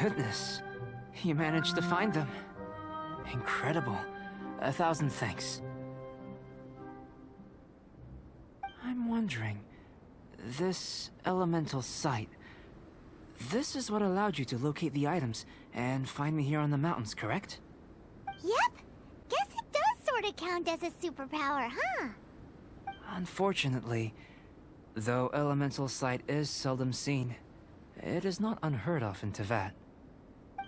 goodness. You managed to find them. Incredible. 1,000 thanks. I'm wondering, this elemental sight, this is what allowed you to locate the items and find me here on the mountains, correct? Yep. Guess it does sort of count as a superpower, huh? Unfortunately, though elemental sight is seldom seen, it is not unheard of in Teyvat.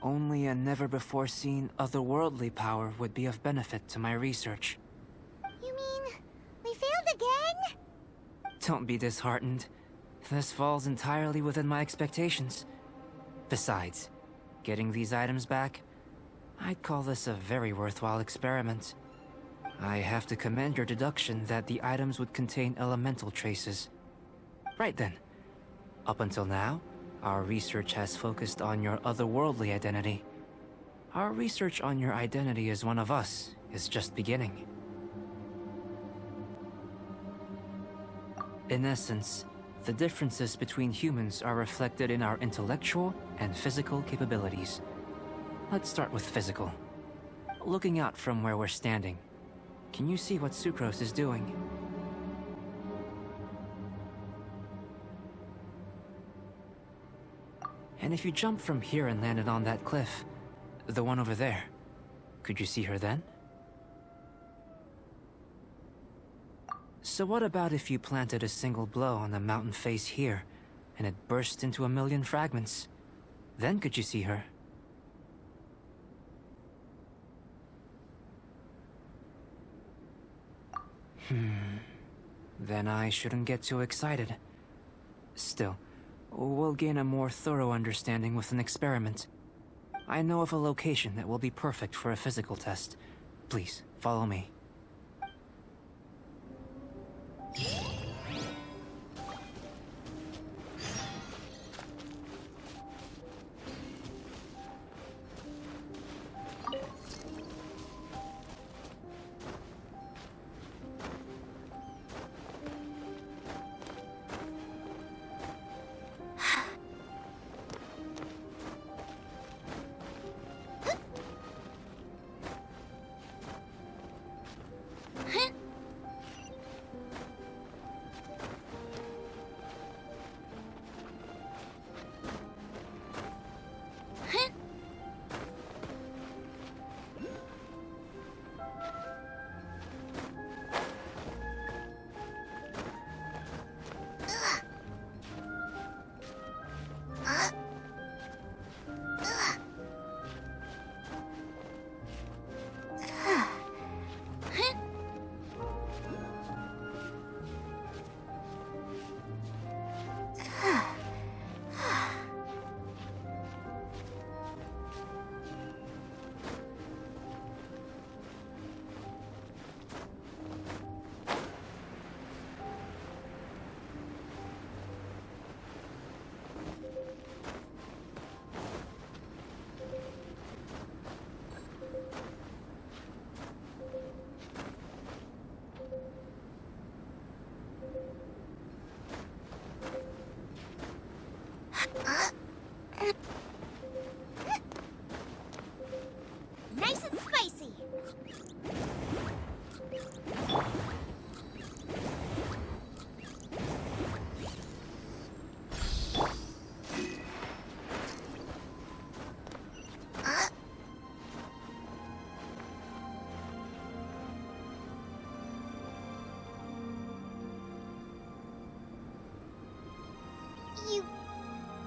Only a never-before-seen otherworldly power would be of benefit to my research. You mean, we failed again? Don't be disheartened. This falls entirely within my expectations. Besides, getting these items back, I'd call this a very worthwhile experiment. I have to commend your deduction that the items would contain elemental traces. Right then. Up until now, our research has focused on your otherworldly identity. Our research on your identity as one of us is just beginning. In essence, the differences between humans are reflected in our intellectual and physical capabilities. Let's start with physical. Looking out from where we're standing, can you see what Sucrose is doing? And if you jumped from here and landed on that cliff, the one over there, could you see her then? So what about if you planted a single blow on the mountain face here, and it burst into 1,000,000 fragments? Then could you see her? Then I shouldn't get too excited. Still, we'll gain a more thorough understanding with an experiment. I know of a location that will be perfect for a physical test. Please, follow me. Nice and spicy.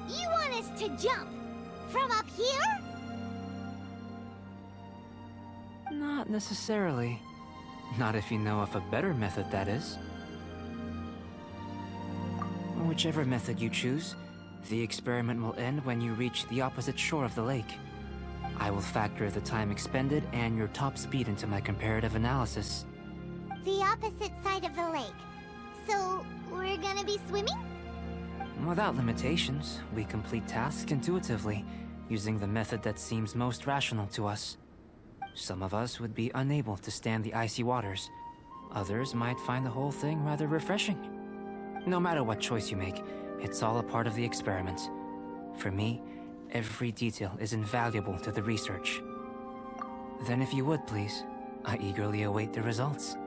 You want us to jump from up here? Not necessarily. Not if you know of a better method, that is. Whichever method you choose, the experiment will end when you reach the opposite shore of the lake. I will factor the time expended and your top speed into my comparative analysis. The opposite side of the lake. So, we're gonna be swimming? Without limitations, we complete tasks intuitively, using the method that seems most rational to us. Some of us would be unable to stand the icy waters. Others might find the whole thing rather refreshing. No matter what choice you make, it's all a part of the experiment. For me, Every detail is invaluable to the research. Then if you would, please, I eagerly await the results.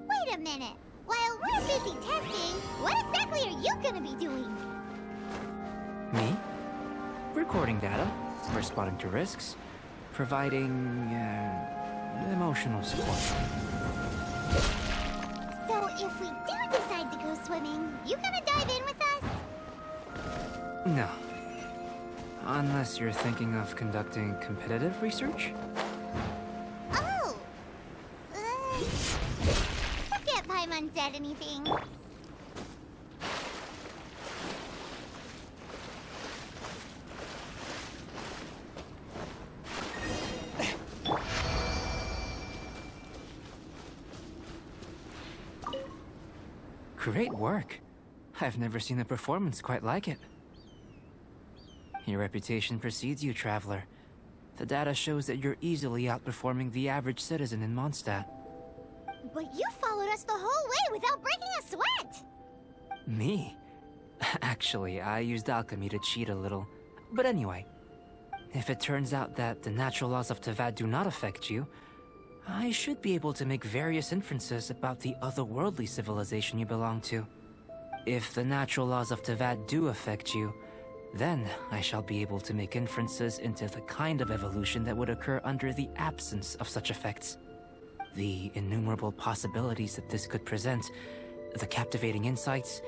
Wait a minute. While we're busy testing, what exactly are you gonna be doing? Me? Recording data, responding to risks, providing, emotional support. So if we do decide to go swimming, you gonna dive in with us? No. Unless you're thinking of conducting competitive research? Oh! Forget Paimon said anything. Great work. I've never seen a performance quite like it. Your reputation precedes you, Traveler. The data shows that you're easily outperforming the average citizen in Mondstadt. But you followed us the whole way without breaking a sweat! Me? Actually, I used alchemy to cheat a little. But anyway, if it turns out that the natural laws of Tavad do not affect you, I should be able to make various inferences about the otherworldly civilization you belong to. If the natural laws of Tavad do affect you, then I shall be able to make inferences into the kind of evolution that would occur under the absence of such effects. The innumerable possibilities that this could present, the captivating insights,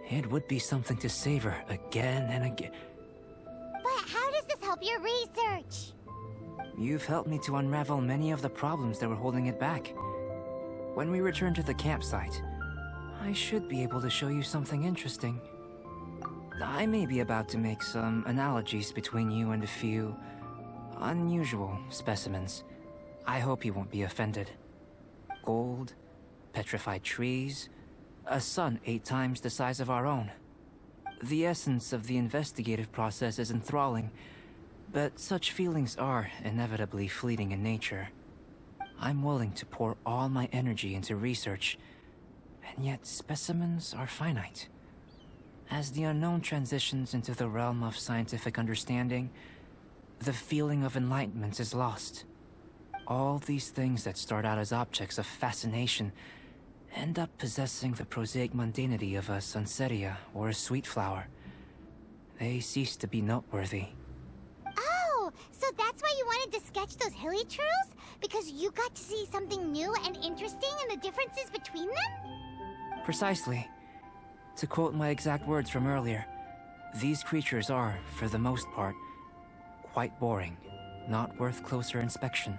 it would be something to savor again and again. But how does this help your research? You've helped me to unravel many of the problems that were holding it back. When we return to the campsite, I should be able to show you something interesting. I may be about to make some analogies between you and a few unusual specimens. I hope you won't be offended. Gold, petrified trees, a sun 8 times the size of our own. The essence of the investigative process is enthralling, but such feelings are inevitably fleeting in nature. I'm willing to pour all my energy into research, and yet specimens are finite. As the unknown transitions into the realm of scientific understanding, the feeling of enlightenment is lost. All these things that start out as objects of fascination end up possessing the prosaic mundanity of a sunsetia or a sweet flower. They cease to be noteworthy. Oh, so that's why you wanted to sketch those hilly trails? Because you got to see something new and interesting and the differences between them? Precisely. To quote my exact words from earlier, these creatures are, for the most part, quite boring, not worth closer inspection.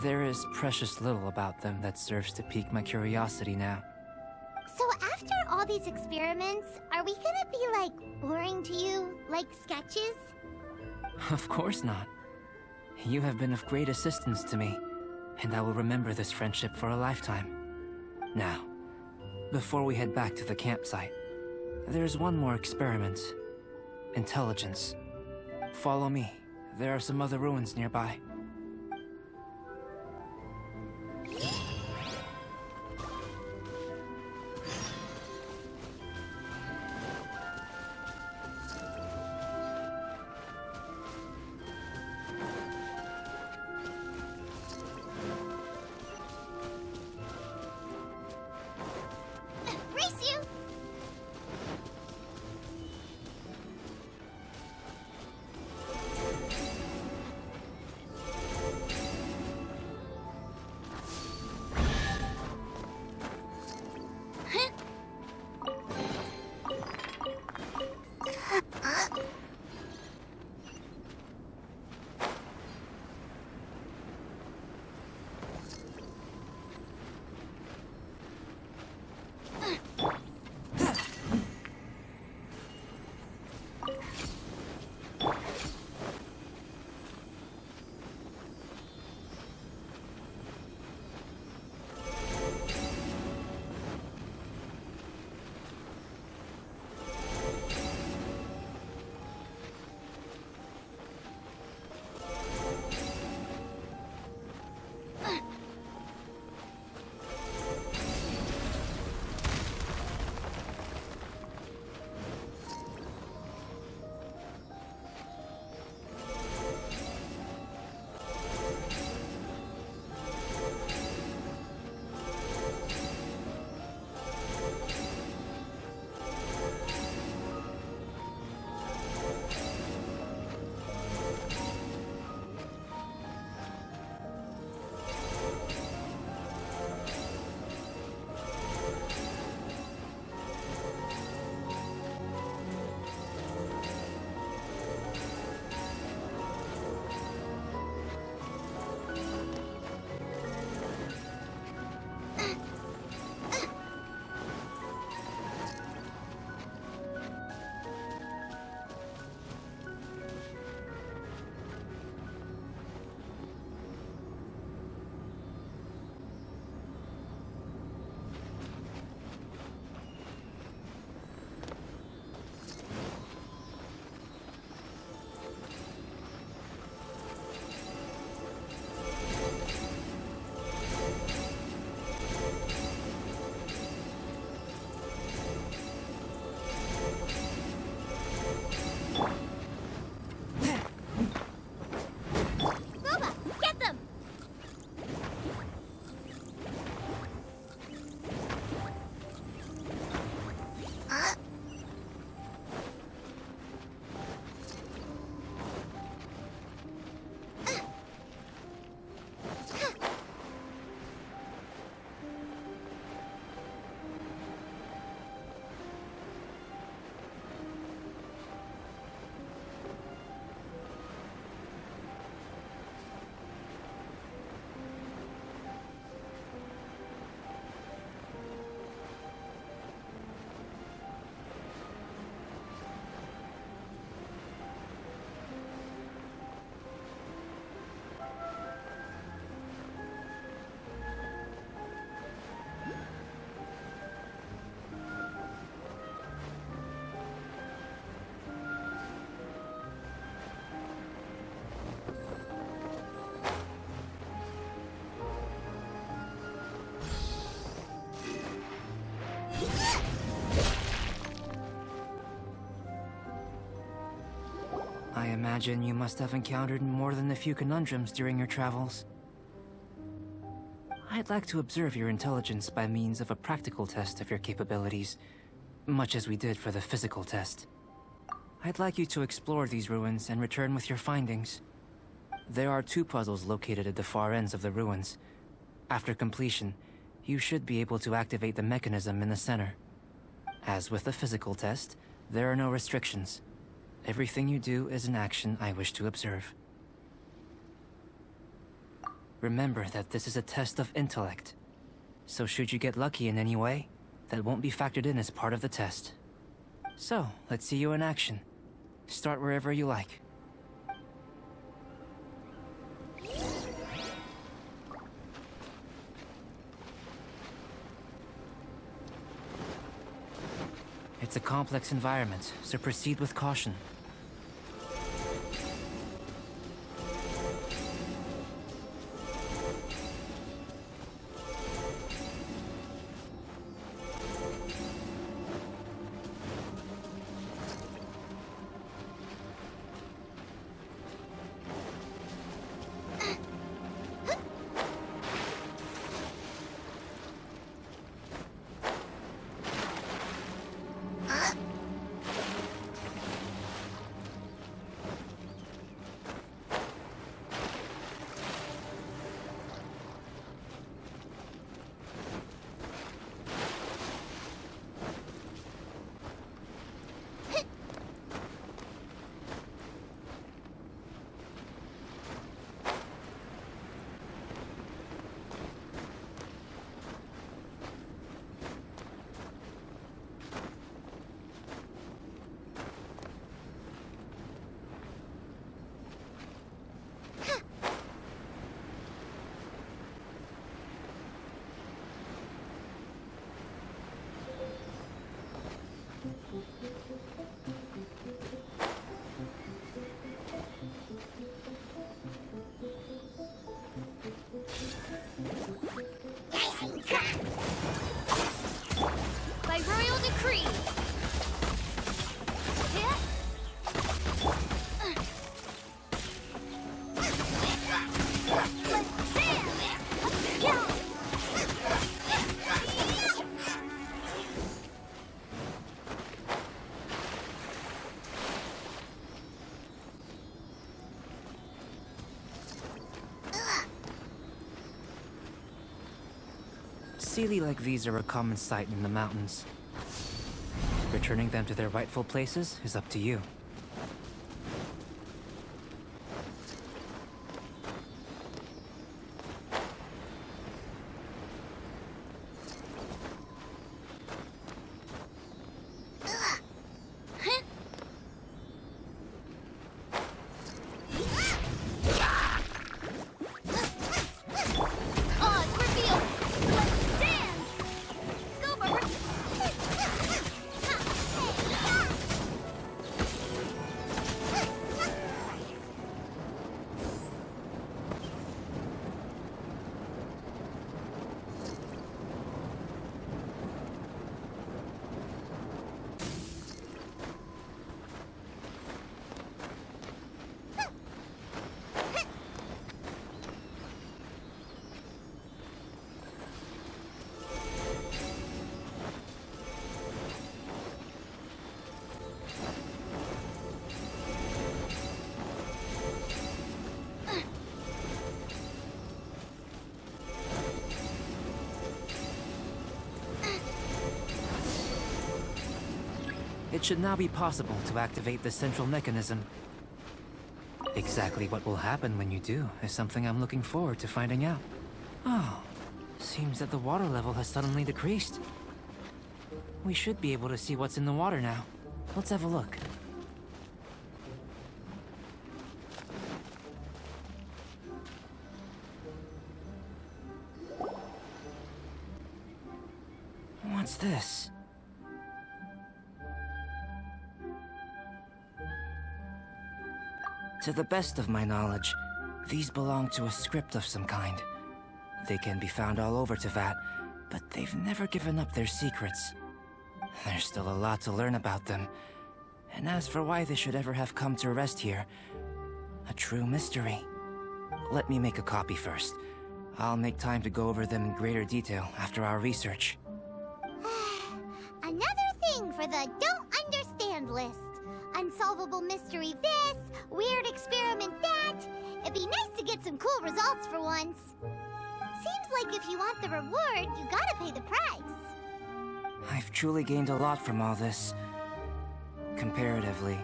There is precious little about them that serves to pique my curiosity now. So after all these experiments, are we gonna be, like, boring to you? Like sketches? Of course not. You have been of great assistance to me, and I will remember this friendship for a lifetime. Now, before we head back to the campsite, there's one more experiment. Intelligence. Follow me. There are some other ruins nearby. Race you! imagine you must have encountered more than a few conundrums during your travels. I'd like to observe your intelligence by means of a practical test of your capabilities, much as we did for the physical test. I'd like you to explore these ruins and return with your findings. There are 2 puzzles located at the far ends of the ruins. After completion, you should be able to activate the mechanism in the center. As with the physical test, there are no restrictions. Everything you do is an action I wish to observe. Remember that this is a test of intellect, so should you get lucky in any way, that won't be factored in as part of the test. So, let's see you in action. Start wherever you like. It's a complex environment, so proceed with caution. By royal decree. Sealy like these are a common sight in the mountains. Returning them to their rightful places is up to you. It should now be possible to activate the central mechanism. Exactly what will happen when you do is something I'm looking forward to finding out. Oh, seems that the water level has suddenly decreased. We should be able to see what's in the water now. Let's have a look. What's this? To the best of my knowledge, these belong to a script of some kind. They can be found all over Teyvat, but they've never given up their secrets. There's still a lot to learn about them. And as for why they should ever have come to rest here, A true mystery. Let me make a copy first. I'll make time to go over them in greater detail after our research. Another thing for the don't understand list. Unsolvable mystery this, weird experiment that. It'd be nice to get some cool results for once. Seems like if you want the reward, you gotta pay the price. I've truly gained a lot from all this. Comparatively,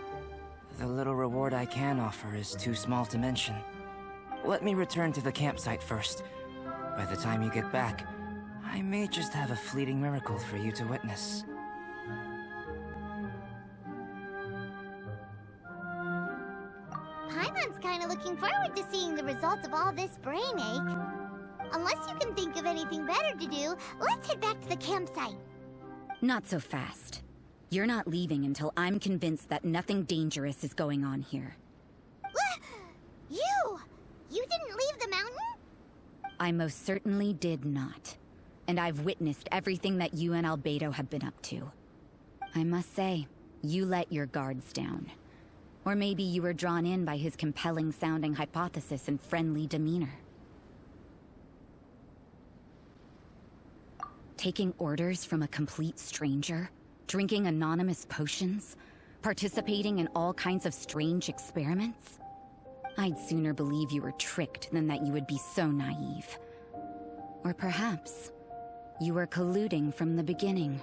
the little reward I can offer is too small to mention. Let me return to the campsite first. By the time you get back, I may just have a fleeting miracle for you to witness. Paimon's kinda looking forward to seeing the results of all this brain ache. Unless you can think of anything better to do, let's head back to the campsite. Not so fast. You're not leaving until I'm convinced that nothing dangerous is going on here. You! You didn't leave the mountain? I most certainly did not. And I've witnessed everything that you and Albedo have been up to. I must say, you let your guards down. Or maybe you were drawn in by his compelling-sounding hypothesis and friendly demeanor. Taking orders from a complete stranger? Drinking anonymous potions? Participating in all kinds of strange experiments? I'd sooner believe you were tricked than that you would be so naive. Or perhaps, you were colluding from the beginning.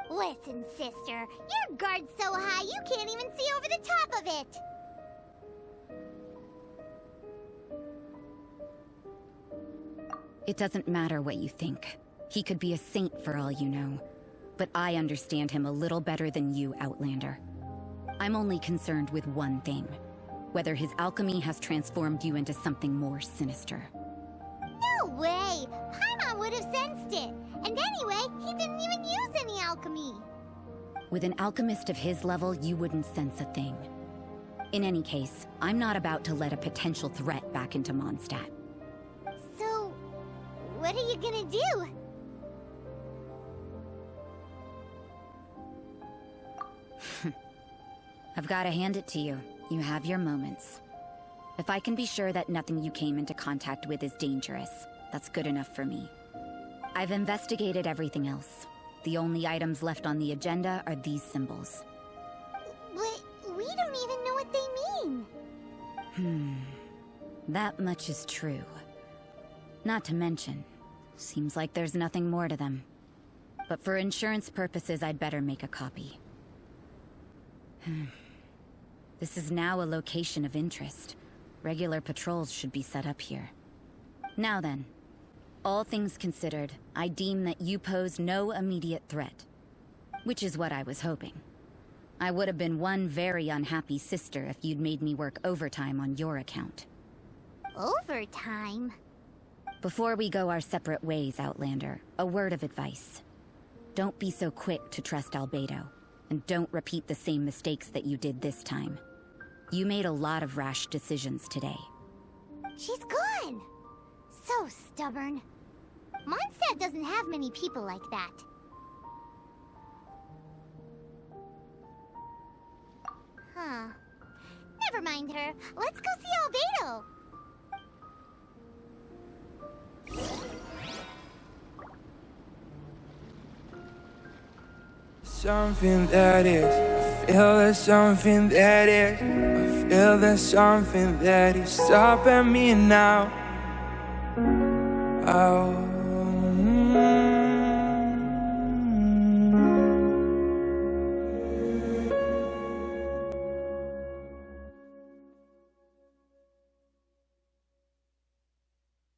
Listen, sister, your guard's so high you can't even see over the top of it. It doesn't matter what you think. He could be a saint for all you know. But I understand him a little better than you, Outlander. I'm only concerned with one thing. Whether his alchemy has transformed you into something more sinister. No way! Paimon would have sensed it. And anyway, he didn't even use any alchemy. With an alchemist of his level, you wouldn't sense a thing. In any case, I'm not about to let a potential threat back into Mondstadt. So, what are you gonna do? I've got to hand it to you. You have your moments. If I can be sure that nothing you came into contact with is dangerous, that's good enough for me. I've investigated everything else. The only items left on the agenda are these symbols. But we don't even know what they mean. That much is true. Not to mention, seems like there's nothing more to them. But for insurance purposes, I'd better make a copy. This is now a location of interest. Regular patrols should be set up here. Now then, all things considered, I deem that you pose no immediate threat. Which is what I was hoping. I would have been one very unhappy sister if you'd made me work overtime on your account. Overtime? Before we go our separate ways, Outlander, a word of advice. Don't be so quick to trust Albedo, and don't repeat the same mistakes that you did this time. You made a lot of rash decisions today. She's gone! So stubborn. Mondstadt doesn't have many people like that. Huh. Never mind her. Let's go see Albedo. Something that is, I feel there's something that is, I feel there's something that is stopping me now. Oh.